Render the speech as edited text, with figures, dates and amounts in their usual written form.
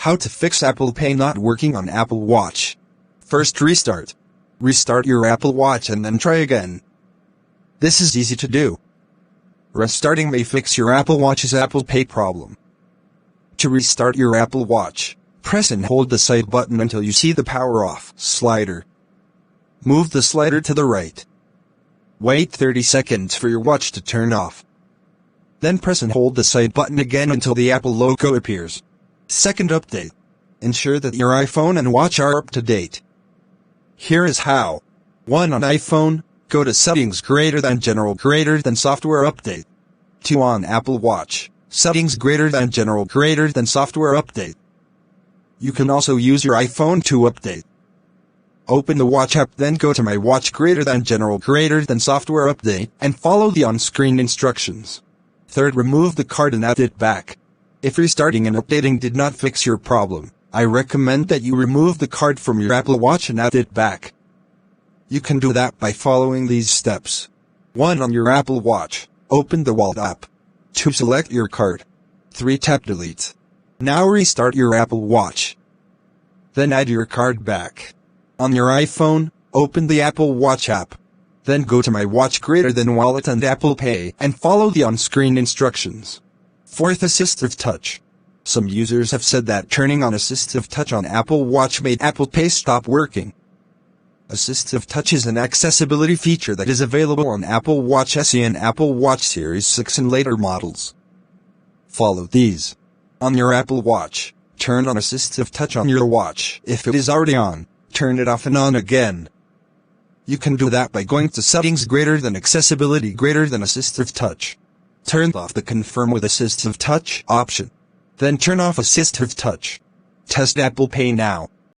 How to fix Apple Pay not working on Apple Watch. First, restart. Restart your Apple Watch and then try again. This is easy to do. Restarting may fix your Apple Watch's Apple Pay problem. To restart your Apple Watch, press and hold the side button until you see the power off slider. Move the slider to the right. Wait 30 seconds for your watch to turn off. Then press and hold the side button again until the Apple logo appears. Second update. Ensure that your iPhone and watch are up to date. Here is how. 1. On iPhone, go to Settings General Software Update. 2. On Apple Watch, Settings General Software Update. You can also use your iPhone to update. Open the Watch app, then go to My Watch General Software Update, and follow the on-screen instructions. 3rd, remove the card and add it back. If restarting and updating did not fix your problem, I recommend that you remove the card from your Apple Watch and add it back. You can do that by following these steps. 1. On your Apple Watch, open the Wallet app. 2. Select your card. 3. Tap Delete. Now restart your Apple Watch. Then add your card back. On your iPhone, open the Apple Watch app. Then go to My Watch Wallet and Apple Pay and follow the on-screen instructions. 4th, Assistive Touch. Some users have said that turning on Assistive Touch on Apple Watch made Apple Pay stop working. Assistive Touch is an accessibility feature that is available on Apple Watch SE and Apple Watch Series 6 and later models. Follow these. On your Apple Watch, turn on Assistive Touch on your watch. If it is already on, turn it off and on again. You can do that by going to Settings Accessibility Assistive Touch. Turn off the Confirm with Assistive Touch option. Then turn off Assistive Touch. Test Apple Pay now.